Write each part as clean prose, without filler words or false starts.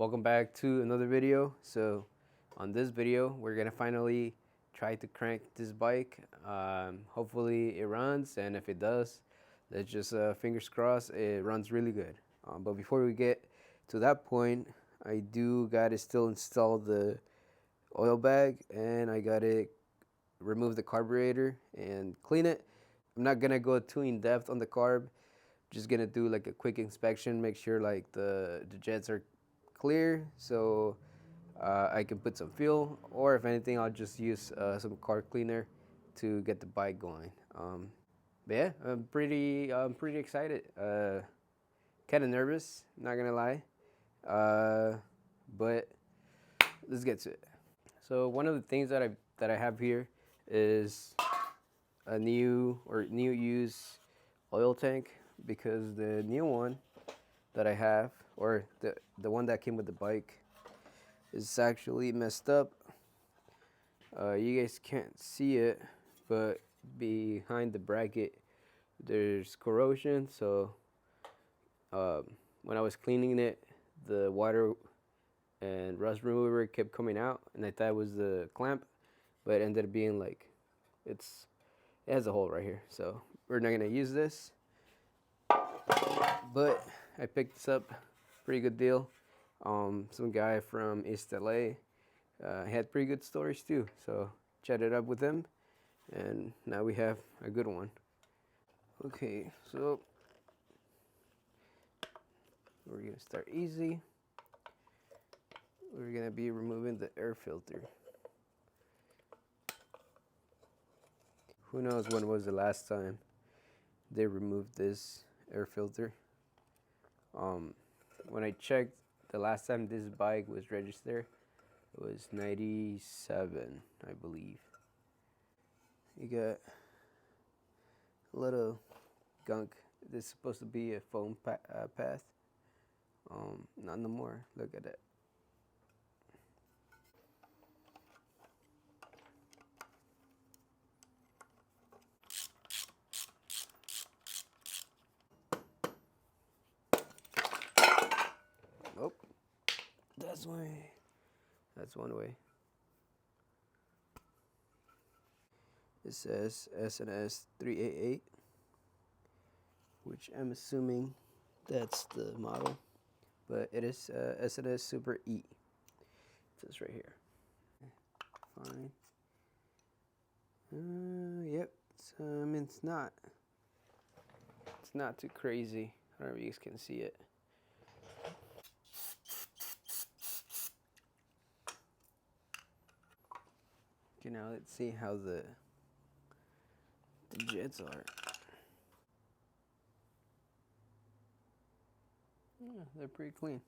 Welcome back to another video. So on this video we're gonna finally try to crank this bike. Hopefully it runs, and if it does, let's just fingers crossed it runs really good. But before we get to that point, I do gotta still install the oil bag, and I gotta remove the carburetor and clean it. I'm not gonna go too in depth on the carb, just gonna do like a quick inspection, make sure like the jets are clear, so I can put some fuel, or if anything I'll just use some car cleaner to get the bike going. But yeah, I'm pretty excited. Kind of nervous, not gonna lie, but let's get to it. So one of the things that I have here is a new use oil tank, because the new one that I have, or the one that came with the bike, is actually messed up. You guys can't see it, but behind the bracket there's corrosion. So when I was cleaning it, the water and rust remover kept coming out, and I thought it was the clamp, but it ended up being like it has a hole right here. So we're not gonna use this, but I picked this up, pretty good deal. Some guy from East LA had pretty good stories too, so chatted up with him, and now we have a good one. Okay, so we're gonna start easy. We're gonna be removing the air filter. Who knows when was the last time they removed this air filter. When I checked the last time this bike was registered, it was 97, I believe. You got a little gunk. This is supposed to be a foam path. Not no more. Look at that. Oh, that's way. That's one way. It says S&S 388, which I'm assuming that's the model, but it is S&S Super E. It says right here. Fine. Yep. I mean, it's not too crazy. I don't know if you guys can see it. Okay, now let's see how the jets are. Yeah, they're pretty clean.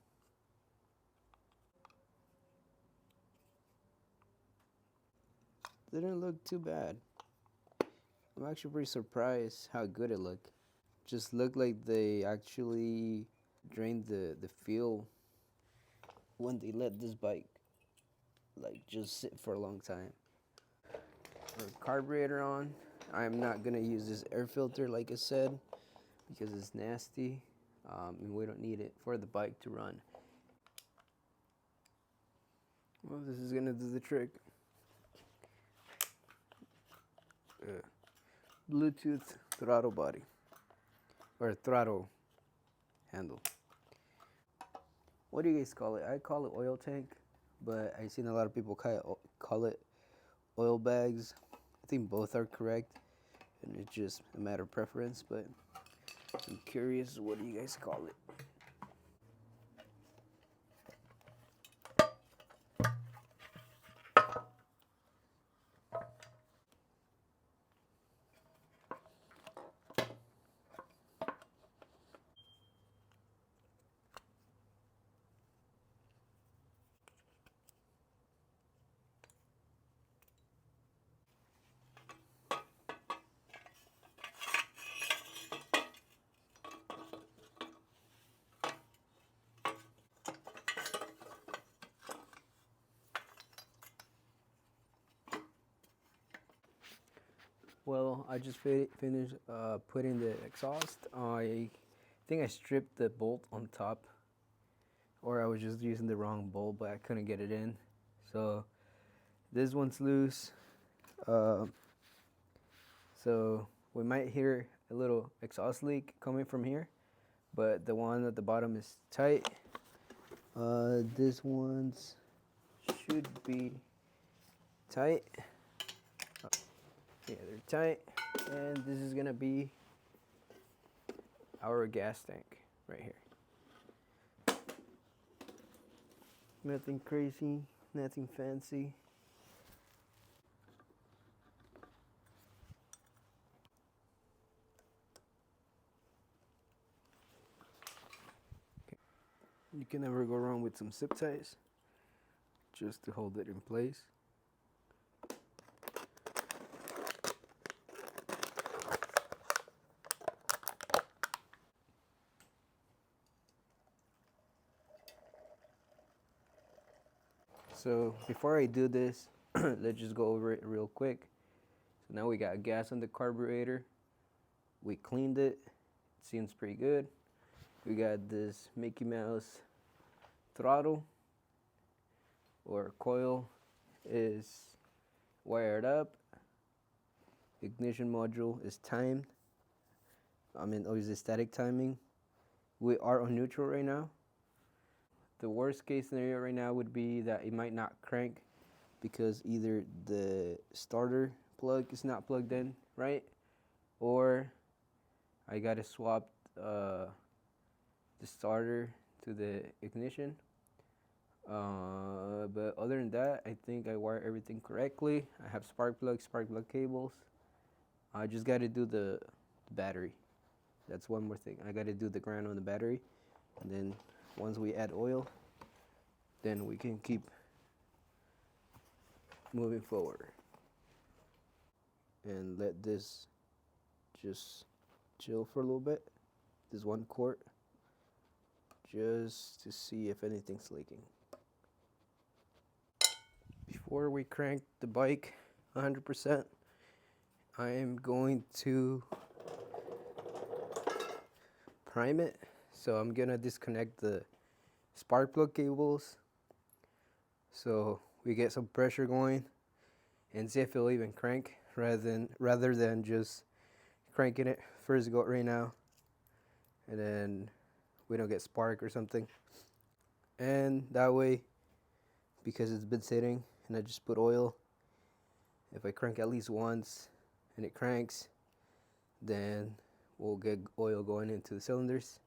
Didn't look too bad. I'm actually pretty surprised how good it looked. Just looked like they actually drained the fuel when they let this bike like just sit for a long time. Our carburetor on. I'm not gonna use this air filter like I said, because it's nasty, and we don't need it for the bike to run. Well, this is gonna do the trick. Bluetooth throttle body, or throttle handle. What do you guys call it? I call it oil tank, but I've seen a lot of people call it oil bags. I think both are correct, and it's just a matter of preference, but I'm curious, what do you guys call it? Well, I just finished putting the exhaust. I think I stripped the bolt on top, or I was just using the wrong bolt, but I couldn't get it in. So this one's loose. So we might hear a little exhaust leak coming from here, but the one at the bottom is tight. This one's should be tight. Yeah, they're tight. And this is gonna be our gas tank right here. Nothing crazy, nothing fancy. Okay. You can never go wrong with some zip ties just to hold it in place. So before I do this, let's just go over it real quick. So now we got gas on the carburetor. We cleaned it. It seems pretty good. We got this Mickey Mouse throttle or coil is wired up. Ignition module is timed. Obviously static timing. We are on neutral right now. The worst case scenario right now would be that it might not crank because either the starter plug is not plugged in right, or I gotta swap the starter to the ignition. But other than that, I think I wired everything correctly. I have spark plug cables. I just gotta do the battery. That's one more thing. I gotta do the ground on the battery, and then once we add oil, then we can keep moving forward and let this just chill for a little bit. This 1 quart, just to see if anything's leaking. Before we crank the bike 100%, I am going to prime it. So I'm gonna disconnect the spark plug cables so we get some pressure going and see if it'll even crank rather than just cranking it first go right now and then we don't get spark or something. And that way, because it's been sitting and I just put oil, if I crank at least once and it cranks, then we'll get oil going into the cylinders.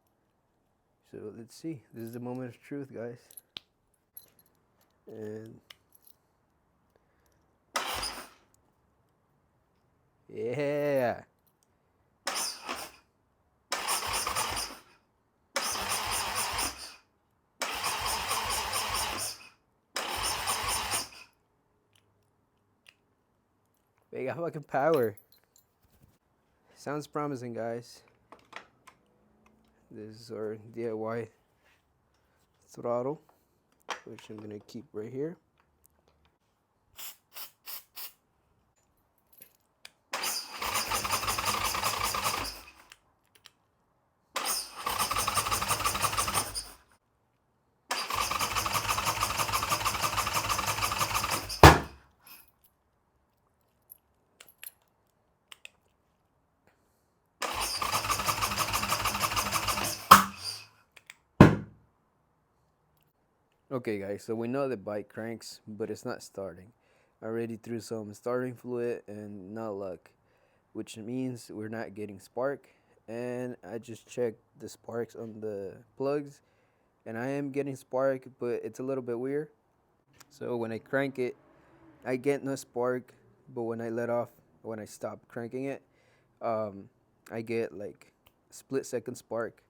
So let's see. This is the moment of truth, guys. And yeah. We got fucking power. Sounds promising, guys. This is our DIY throttle, which I'm gonna keep right here. Okay guys, so we know the bike cranks, but it's not starting. I already threw some starting fluid and not luck, which means we're not getting spark. And I just checked the sparks on the plugs and I am getting spark, but it's a little bit weird. So when I crank it, I get no spark, but when I stop cranking it, I get like split-second spark.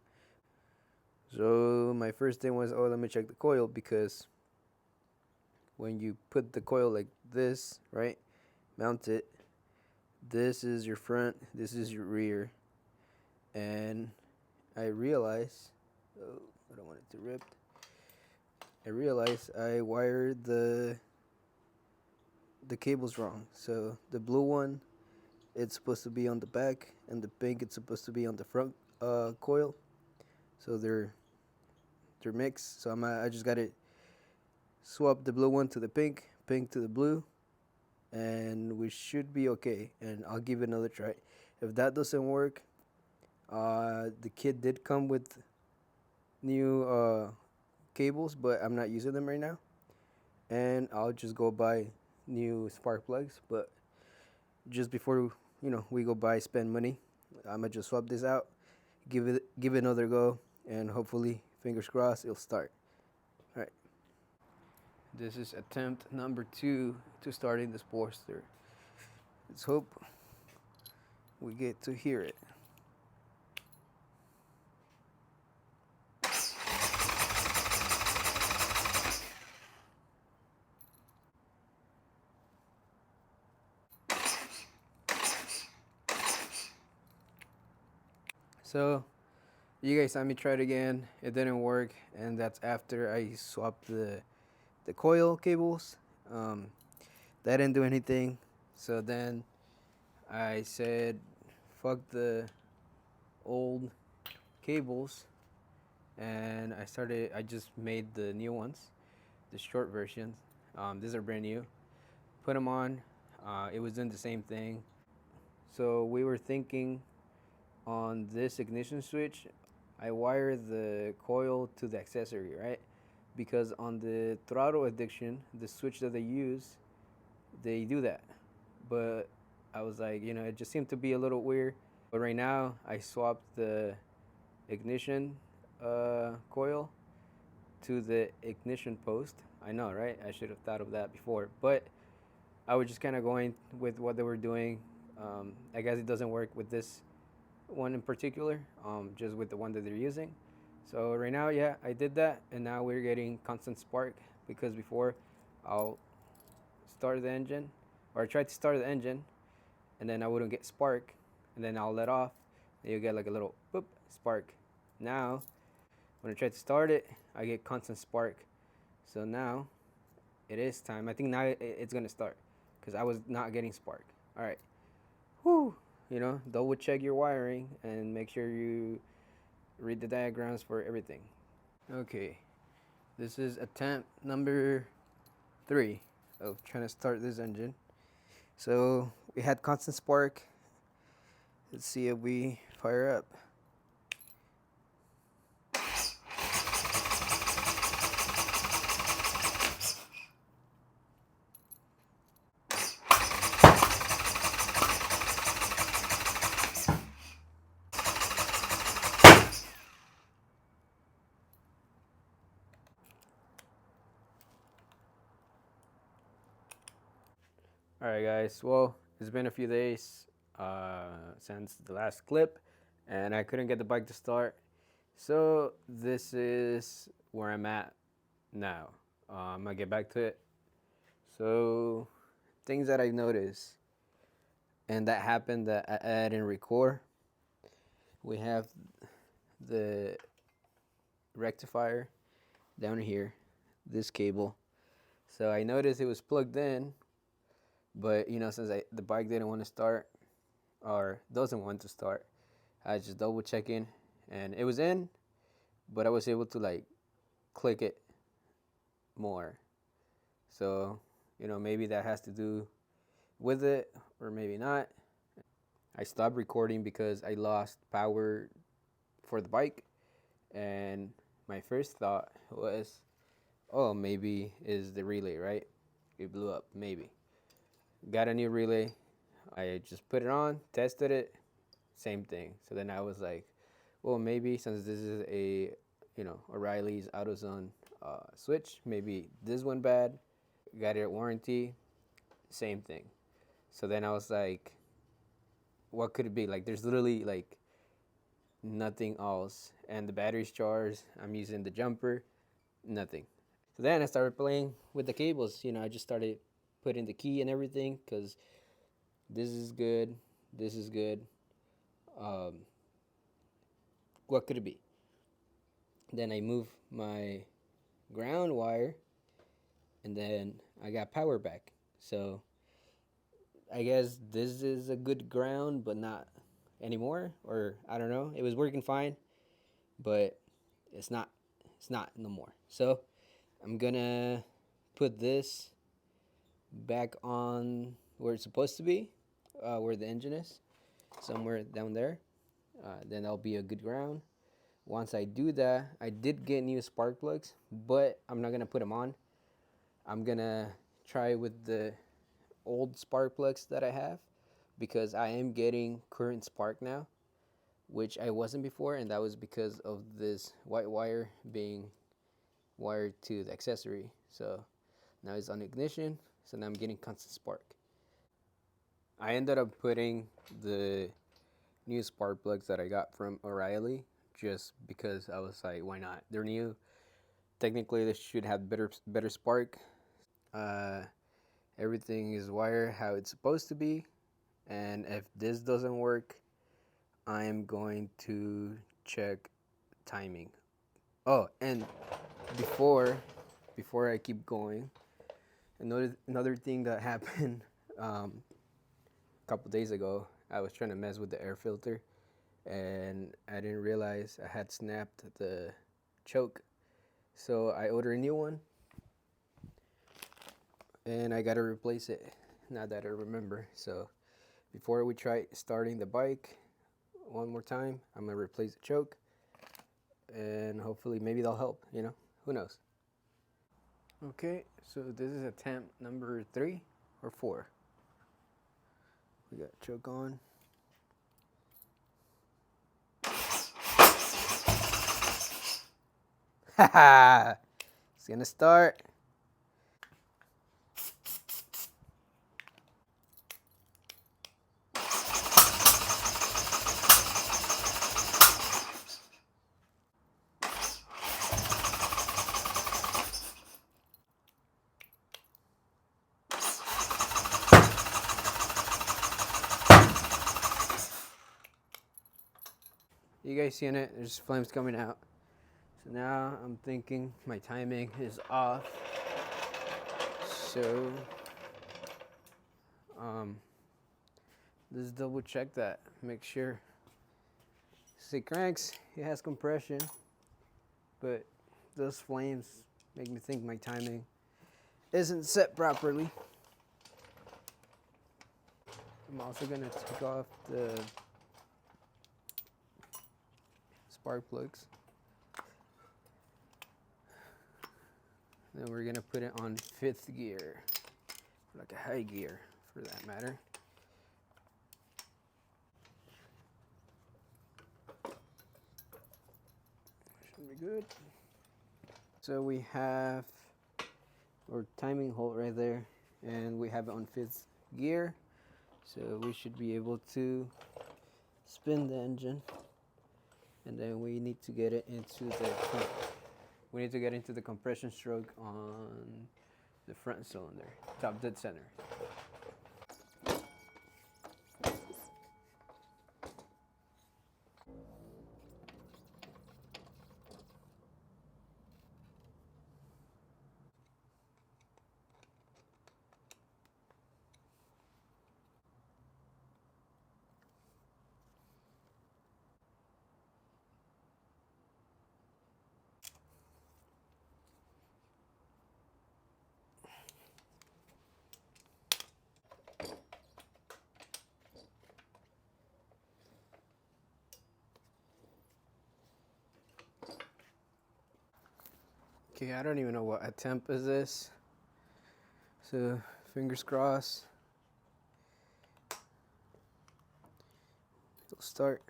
So my first thing was, oh, let me check the coil, because when you put the coil like this, right, mount it, this is your front, this is your rear, and I realized, oh, I don't want it to rip. I realized I wired the cables wrong. So the blue one, it's supposed to be on the back, and the pink, it's supposed to be on the front coil. So they're they're mixed. So I just got to swap the blue one to the pink, pink to the blue, and we should be okay. And I'll give it another try. If that doesn't work, the kit did come with new cables, but I'm not using them right now. And I'll just go buy new spark plugs. But just before we go buy spend money, I'ma just swap this out, give it another go, and hopefully, fingers crossed, it'll start. All right. This is attempt number 2 to starting the Sportster. Let's hope we get to hear it. So, you guys saw me try it again. It didn't work, and that's after I swapped the coil cables. That didn't do anything. So then I said, fuck the old cables, and I just made the new ones, the short versions. These are brand new. Put them on. It was doing the same thing. So we were thinking on this ignition switch, I wired the coil to the accessory, right? Because on the throttle addiction, the switch that they use, they do that. But I was like, it just seemed to be a little weird. But right now, I swapped the ignition coil to the ignition post. I know, right? I should have thought of that before. But I was just kind of going with what they were doing. I guess it doesn't work with this one in particular, just with the one that they're using. So right now, yeah, I did that, and now we're getting constant spark because before I'll start the engine, or I tried to start the engine, and then I wouldn't get spark, and then I'll let off, and you get like a little boop spark. Now, when I try to start it, I get constant spark. So now, it is time. I think now it's gonna start, because I was not getting spark. All right, whoo. Double check your wiring and make sure you read the diagrams for everything. Okay, this is attempt number 3 of trying to start this engine. So we had constant spark. Let's see if we fire up. All right, guys. Well, it's been a few days since the last clip, and I couldn't get the bike to start. So this is where I'm at now. I'm gonna get back to it. So things that I noticed, and that happened that I didn't record. We have the rectifier down here, this cable. So I noticed it was plugged in, but since the bike didn't want to start, or doesn't want to start, I just double checking, and it was in, but I was able to like click it more. So maybe that has to do with it, or maybe not. I stopped recording because I lost power for the bike, and my first thought was, oh, maybe is the relay, right? It blew up, maybe. Got a new relay. I just put it on, tested it, same thing. So then I was like, well, maybe since this is a O'Reilly's AutoZone switch, maybe this one bad. Got it at warranty, same thing. So then I was like, what could it be? Like, there's literally like nothing else, and the battery's charged. I'm using the jumper, nothing. So then I started playing with the cables. I just started putting the key and everything, because this is good, this is good. What could it be? Then I moved my ground wire, and then I got power back. So I guess this is a good ground, but not anymore, or I don't know. It was working fine, but it's not It's not no more. So I'm gonna put this back on where it's supposed to be, where the engine is, somewhere down there. Then that'll be a good ground. Once I do that, I did get new spark plugs, but I'm not gonna put them on. I'm gonna try with the old spark plugs that I have, because I am getting current spark now, which I wasn't before, and that was because of this white wire being wired to the accessory. So now it's on ignition, so now I'm getting constant spark. I ended up putting the new spark plugs that I got from O'Reilly just because I was like, why not? They're new. Technically, they should have better spark. Uh, Everything is wired how it's supposed to be, and if this doesn't work, I'm going to check timing. Oh, and before I keep going, another thing that happened a couple days ago, I was trying to mess with the air filter, and I didn't realize I had snapped the choke. So I ordered a new one, and I gotta replace it now that I remember. So before we try starting the bike one more time, I'm gonna replace the choke, and hopefully maybe that'll help, who knows. Okay, so this is attempt number 3 or 4. We got choke on. Haha! It's gonna start. You guys seeing it? There's flames coming out. So now I'm thinking my timing is off. So let's double check that. Make sure. See, it cranks, it has compression, but those flames make me think my timing isn't set properly. I'm also gonna take off the spark plugs. Then we're gonna put it on 5th gear, like a high gear for that matter. Should be good. So we have our timing hold right there, and we have it on 5th gear. So we should be able to spin the engine, and then we need to get it into the compression stroke on the front cylinder, top dead center. Okay, I don't even know what attempt is this. So fingers crossed. It'll start.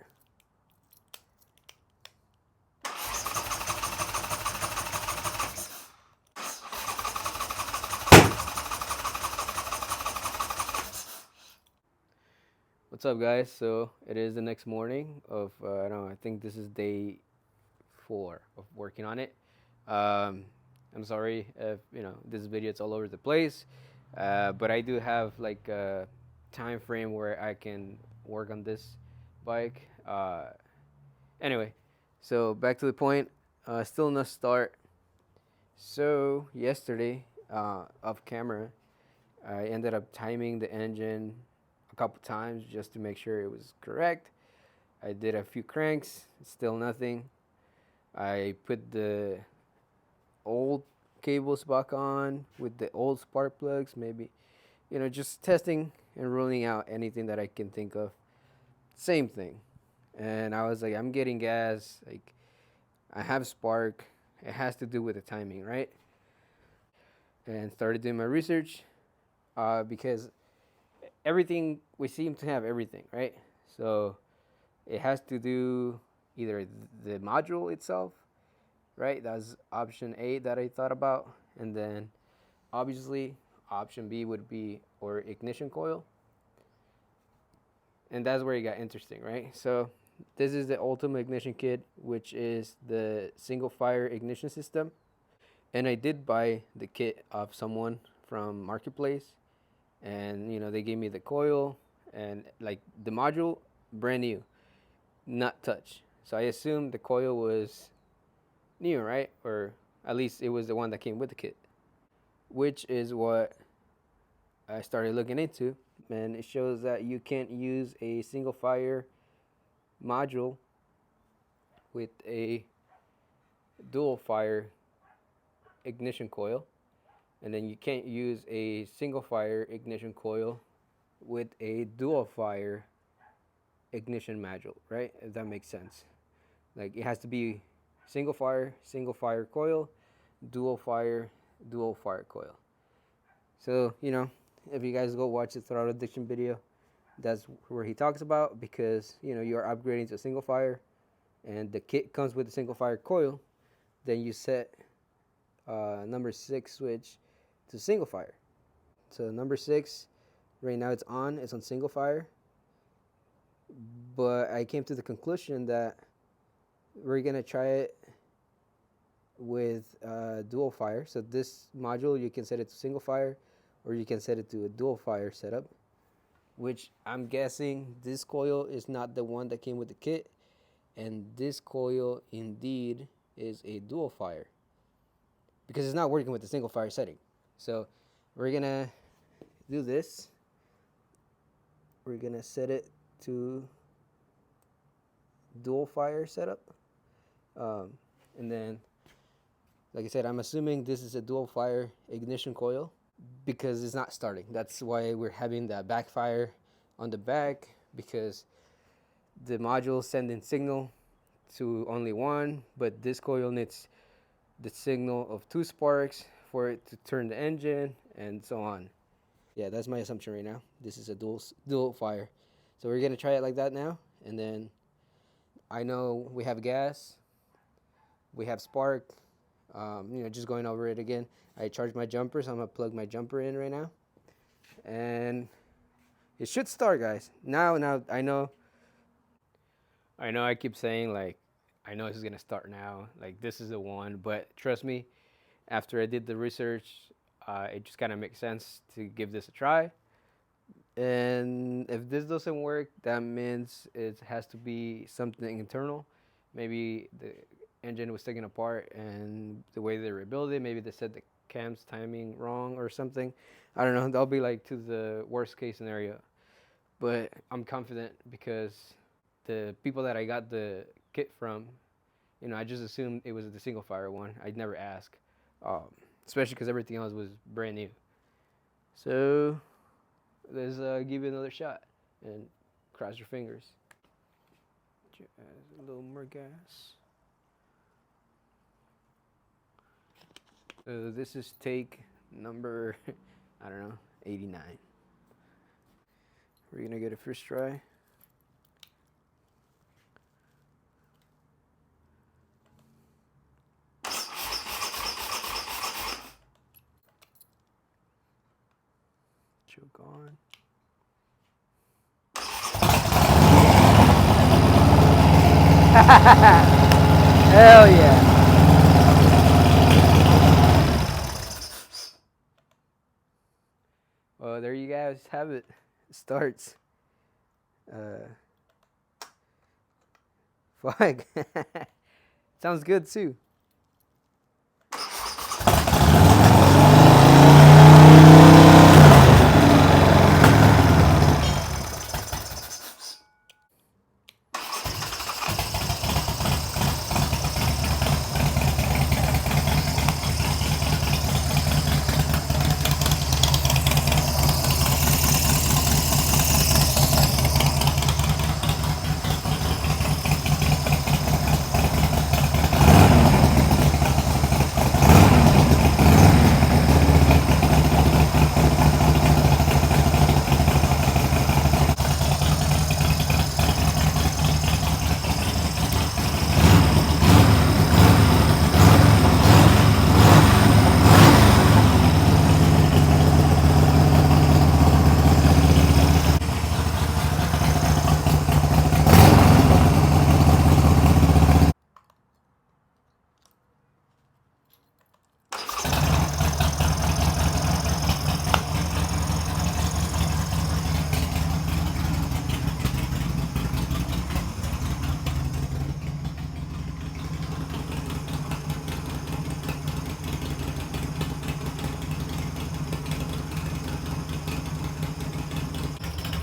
What's up, guys? So it is the next morning of I don't know. I think this is day 4 of working on it. I'm sorry if this video is all over the place, but I do have like a time frame where I can work on this bike. Anyway, so back to the point. Still no start. So yesterday, off camera, I ended up timing the engine a couple times just to make sure it was correct. I did a few cranks, still nothing. I put the old cables back on with the old spark plugs, maybe, just testing and ruling out anything that I can think of. Same thing. And I was like, I'm getting gas. Like, I have spark. It has to do with the timing, right? And started doing my research because everything, we seem to have everything, right? So it has to do either the module itself, right? That's option A that I thought about. And then obviously option B would be or ignition coil. And that's where it got interesting, right? So this is the ultimate ignition kit, which is the single fire ignition system. And I did buy the kit of someone from Marketplace, and they gave me the coil and like the module, brand new, not touched. So I assumed the coil was new, right? Or at least it was the one that came with the kit, which is what I started looking into. And it shows that you can't use a single fire module with a dual fire ignition coil, and then you can't use a single fire ignition coil with a dual fire ignition module, right? If that makes sense. Like, it has to be single fire coil, dual fire coil. So, if you guys go watch the throttle addiction video, that's where he talks about, because you're upgrading to single fire and the kit comes with a single fire coil, then you set number 6 switch to single fire. So number 6 right now it's on single fire, but I came to the conclusion that we're gonna try it with dual fire. So this module, you can set it to single fire or you can set it to a dual fire setup, which I'm guessing this coil is not the one that came with the kit, and this coil indeed is a dual fire because it's not working with the single fire setting. So we're gonna do this. We're gonna set it to dual fire setup, and then, like I said, I'm assuming this is a dual fire ignition coil because it's not starting. That's why we're having that backfire on the back, because the module is sending signal to only one, but this coil needs the signal of 2 sparks for it to turn the engine and so on. Yeah, that's my assumption right now. This is a dual fire. So we're gonna try it like that now, and then I know we have gas, we have spark. Just going over it again. I charged my jumper, so I'm gonna plug my jumper in right now, and it should start, guys. Now I know I keep saying, like, I know this is gonna start now, like this is the one, but trust me, after I did the research, it just kind of makes sense to give this a try. And if this doesn't work, that means it has to be something internal. Maybe the engine was taken apart and the way they rebuilt it, maybe they set the cam's timing wrong or something. I don't know. That'll be like to the worst case scenario. But I'm confident because the people that I got the kit from, I just assumed it was the single fire one. I'd never ask, especially because everything else was brand new. So let's give it another shot and cross your fingers. A little more gas. So this is take number, 89. We're gonna get a first try. Choke on. Hell yeah. Well, there you guys have it. It starts. Fuck. Sounds good too.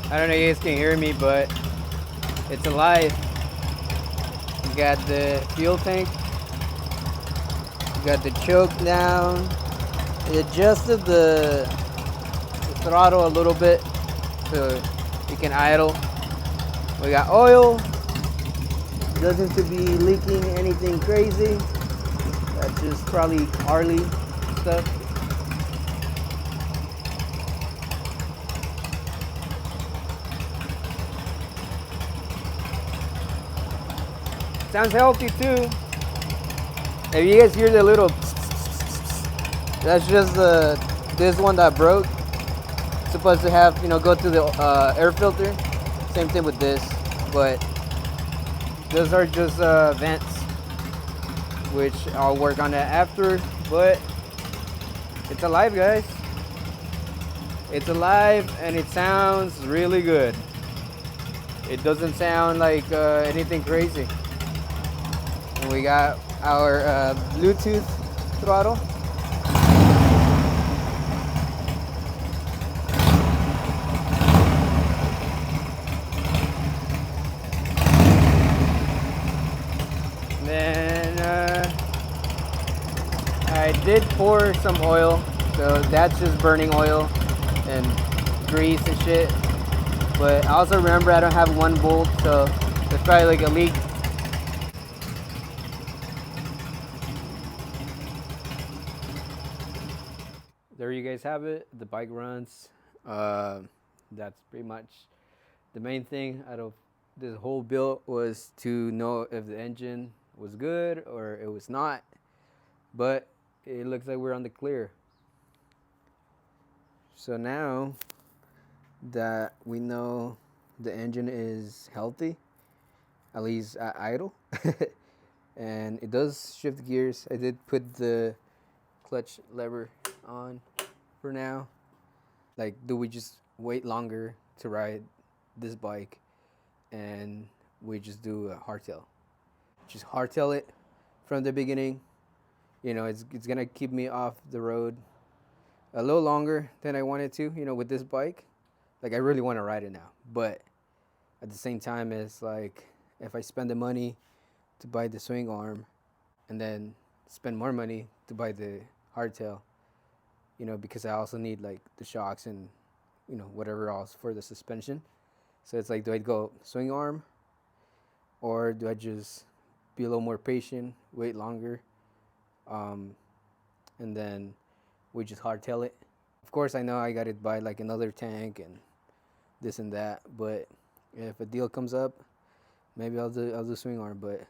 I don't know if you guys can hear me, but it's alive. You got the fuel tank. You got the choke down. It adjusted the throttle a little bit so you can idle. We got oil. Doesn't seem to be leaking anything crazy. That's just probably Harley stuff. Sounds healthy too. If you guys hear the little, that's just this one that broke. It's supposed to have, go through the air filter. Same thing with this, but those are just vents, which I'll work on that after. But it's alive, guys. It's alive and it sounds really good. It doesn't sound like anything crazy. And we got our Bluetooth throttle. Then I did pour some oil, so that's just burning oil and grease and shit. But I also remember I don't have one bolt, so there's probably like a leak. There you guys have it. The bike runs. That's pretty much the main thing out of this whole build, was to know if the engine was good or it was not. But it looks like we're on the clear. So now that we know the engine is healthy, at least at idle, and it does shift gears. I did put the clutch lever on for now. Like, do we just wait longer to ride this bike and we just do a hardtail? Just hardtail it from the beginning. It's gonna keep me off the road a little longer than I wanted to, with this bike. Like, I really want to ride it now, but at the same time, it's like, if I spend the money to buy the swing arm and then spend more money to buy the hardtail, because I also need like the shocks and whatever else for the suspension. So it's like, do I go swing arm, or do I just be a little more patient, wait longer, and then we just hardtail it? Of course, I know I got to buy like another tank and this and that, but if a deal comes up, maybe I'll do swing arm. But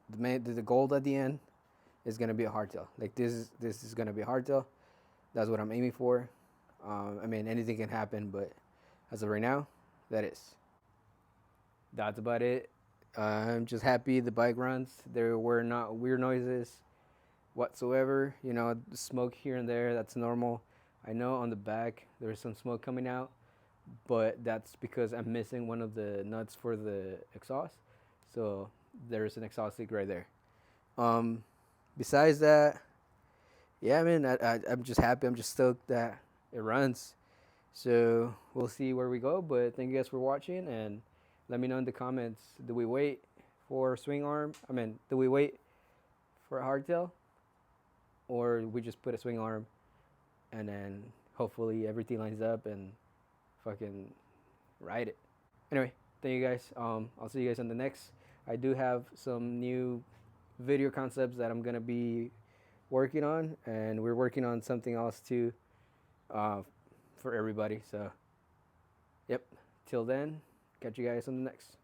the goal at the end is gonna be a hardtail. Like, this is gonna be a hardtail. That's what I'm aiming for. I mean, anything can happen, but as of right now, that is. That's about it. I'm just happy the bike runs. There were not weird noises whatsoever. Smoke here and there, that's normal. I know on the back there's some smoke coming out, but that's because I'm missing one of the nuts for the exhaust. So there's an exhaust leak right there. Besides that, yeah, man, I'm just happy. I'm just stoked that it runs. So we'll see where we go. But thank you guys for watching, and let me know in the comments, do we wait for swing arm? Do we wait for a hardtail, or we just put a swing arm and then hopefully everything lines up and fucking ride it? Anyway, thank you guys. I'll see you guys on the next. I do have some new video concepts that I'm gonna be working on, and we're working on something else too, for everybody. So, yep. Till then, catch you guys on the next.